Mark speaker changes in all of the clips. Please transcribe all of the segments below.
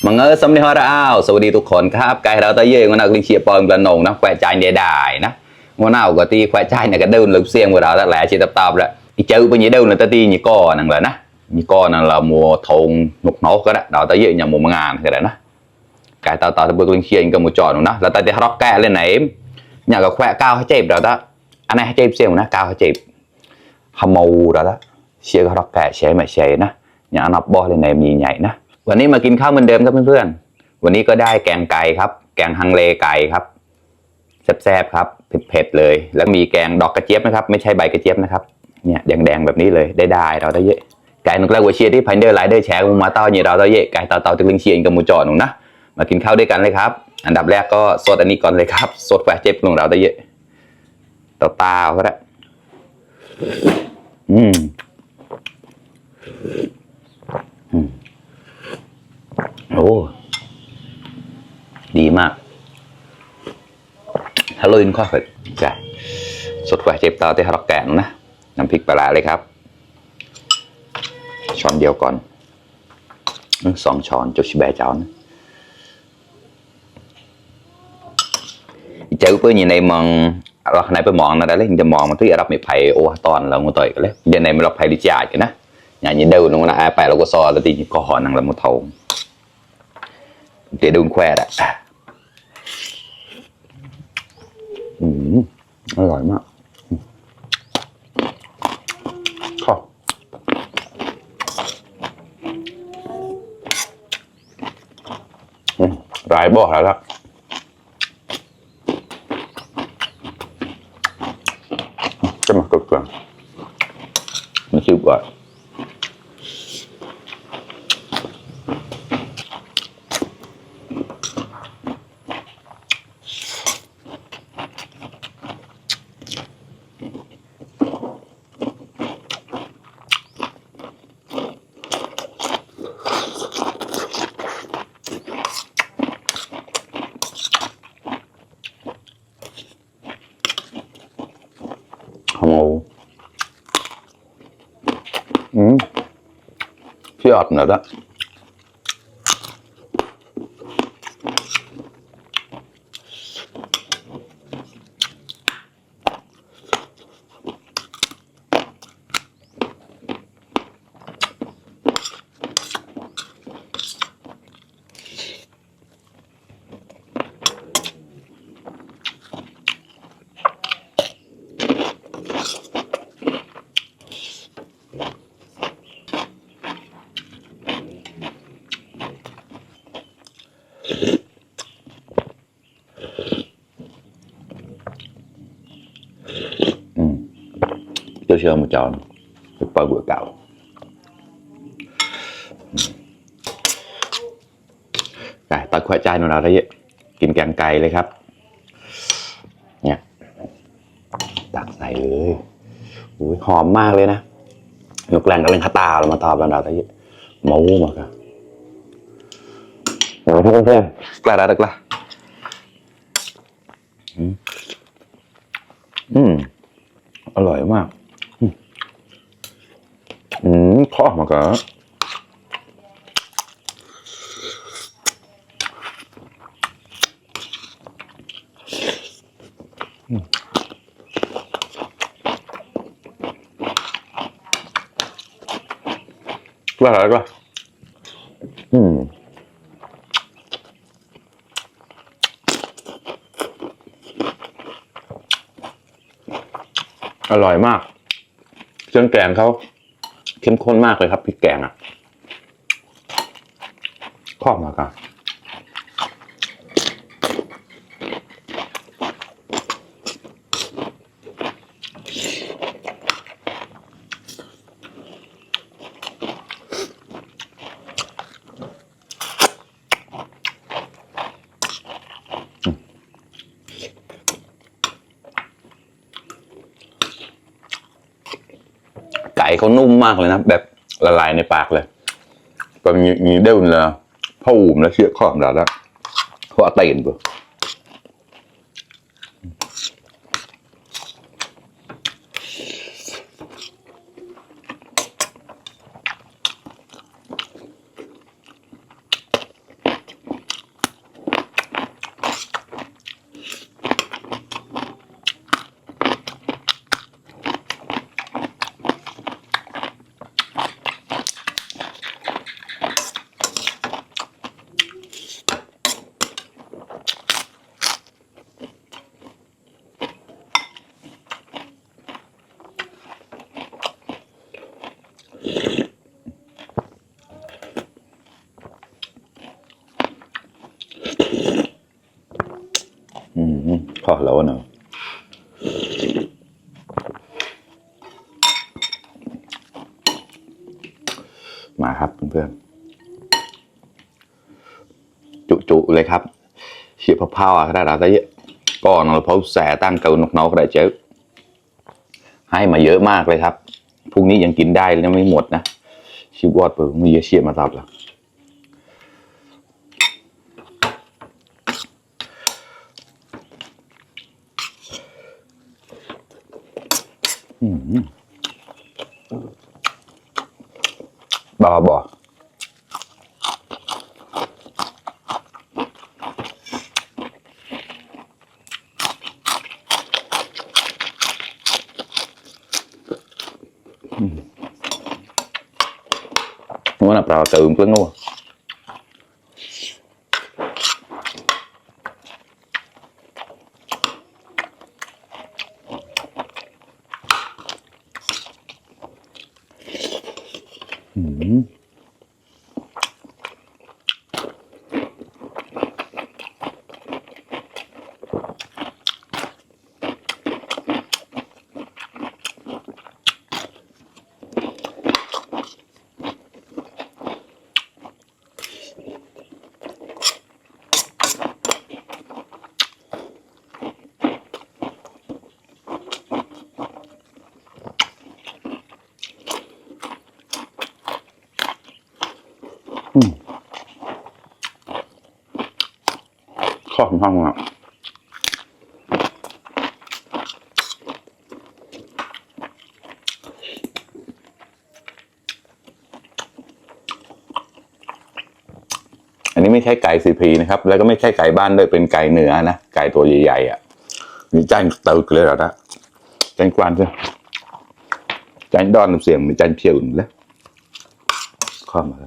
Speaker 1: มังเออสำเนียงเราสวัสดีทุกคนครับไกลเราตะเย่งวันนักลิงเชียปอนกระนงนะแขวะใจได้นะวันน่าก็ตีแขวะใจเนี่ยก็เดินลึกเสียงกว่าเราแต่แหล่ชีตับตับแหละอีเจ้าเป็นยี่เดินเลยตะตีนี่ก้อนั่งเลยนะนี่ก้อนั่นเรามัวทงนกนกก็ได้เราตะเย่งอย่างมัวงานก็ได้นะไกลต่อตะเบิกลิงเชียงก็มัวจอดนะแล้วตะที่ฮอกแก่เลยไหนอย่างกับแขวะก้าวให้เจ็บเราตะอันนี้ให้เจ็บเสียงนะก้าวให้เจ็บขโมยเราตะเชียร์ฮอกแก่เชียร์ไม่เชียร์นะอย่างนับบอลเลยไหนมีใหญ่นะวันนี้มากินข้าวเหมือนเดิมครับเพื่อนๆวันนี้ก็ได้แกงไก่ครับแกงฮังเลไก่ครับแซ่บๆครับเผ็ดๆเลยแล้วมีแกงดอกกระเจี๊ยบนะครับไม่ใช่ใบกระเจี๊ยบนะครับเนี่ยแดงๆแบบนี้เลยได้เราได้เยอะไก่นุกแรกวัวเชียร์ที่พันเดอร์ไลเดอร์แชร์มาเต้าเนี่ยเราได้เยอะไก่เต่าตึกลิงเชียร์กับมูจอหนูนะมากินข้าวด้วยกันเลยครับอันดับแรกก็สดอันนี้ก่อนเลยครับสดแฝงเจ็บของเราได้เยอะเต่าก็ได้โอ้ดีมากฮัลโหลอินข้อเผ็ดจ้ะสดกว่าเจ็บเตาที่ฮารอกแกงนะน้ำพริกปลาเลยครับช้อนเดียวก่อน2 ช้อนจุดสิบแปดช้อนเจ้าเพื่อนยังในมองเราขณะไปมองนะได้เลยจะมองมันที่รับไม่ไผ่โอตอนเรางูต่อยกันเลยยังในมันรับไผ่ดิจ่ายกันนะอย่างนี้เดินลงมาไปเราก็ซอแล้วตีก็หอนังเราหมดทงเดี๋ยวดูแควดอ่ะอร่อยมากข้าวหลายบ่อแล้วล่ะจะมาเกลือมันชิบก่อนพี่อดหน่อยละเชื่อมาจอนปลาบัวเก่าไก่ตัดแขวะใจหนูเราได้เยอะกินแกงไก่เลยครับเนี่ยตักใส่เลยอุ้ยหอมมากเลยนะยกแรงกับเรื่องคาตาเรามาตอบเราได้เยอะหมูมากครับเพื่อนกล้าได้กล้าอร่อยมากข้อมาครับกล้าอะไรกล้าอร่อยมากเครื่องแกงเขาเข้มข้นมากเลยครับพริกแกงอ่ะข้อมาครับไก่เขานุ่มมากเลยนะแบบละลายในปากเลยก็มีเด้วเลยพ่ออุ่มแล้วเชี่ยข้อมดาแล้วเพราะเต่นปุ๊บ พอแล้วเนอะมาครับเพื่อนๆจุเลยครับเชียบเผาๆได้แล้วแต่เยอะก่อนเราเผาแสตั้งเกานกเนาก็ได้เจ๊ให้มาเยอะมากเลยครับพรุ่งนี้ยังกินได้เลยไม่หมดนะชิบวอดเปิดมีเยอะเชียมาตับแล้วบ่ว่าปลาเติมเพื่อนงูข้อของห้องอ่ะอันนี้ไม่ใช่ไก่ซีพีนะครับแล้วก็ไม่ใช่ไก่บ้านด้วยเป็นไก่เนื้อนะไก่ตัวใหญ่ๆอ่ะมีจานเติร์กเลยเหรอนะจานกวานใช่จานดอนเสียงมีจานเพียวเลยข้อมา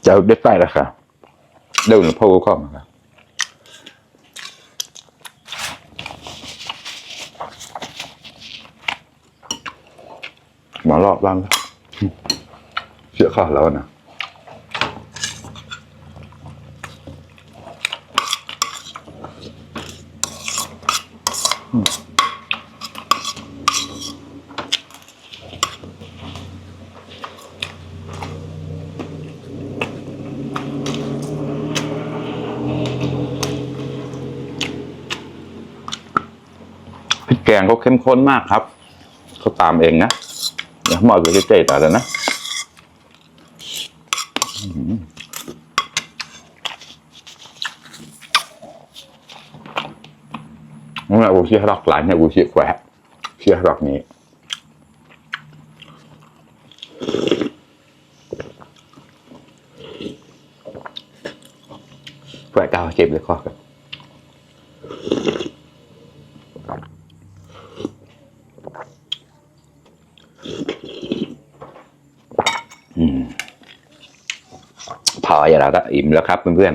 Speaker 1: จะเด็ดไปแล้วค่ะเดี๋ยวหนูพ่อก็เข้ามาค่ะมารอบบ้างเชื่อข้าวแล้วนะพริกแกงเขาเข้มข้นมากครับเขาตามเองนะเดี๋ยวหมอจะเจ๊แต่นะนี่แหละกูเชื่อหลอกหลานเนี่ยกูเชื่อแขวะเชื่อหลอกนี้แขวะกาวเจ็บเลยข้อกันพออย่างละอิ่มแล้วครับเพื่อน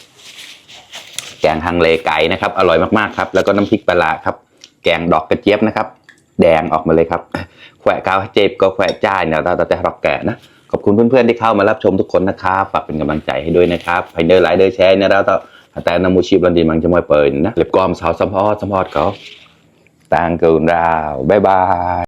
Speaker 1: ๆแกงฮังเลไก่นะครับอร่อยมากๆครับแล้วก็น้ำพริกปลาครับแกงดอกกระเจี๊ยบนะครับแดงออกมาเลยครับแขวะกาวเจ็บก็แขวะจ้าเนี่ยเราแต่รอกแก่นะขอบคุณเพื่อนๆที่เข้ามารับชมทุกคนนะครับฝากเป็นกำลังใจให้ด้วยนะครับให้เดินไลค์เดินแชร์เนี่ยเราต้องแต่นำมูชีพรันดีมันจะไม่เปิดนะเล็บกอมสาวสัมพอดเขาต่างเกินดาวบ๊ายบาย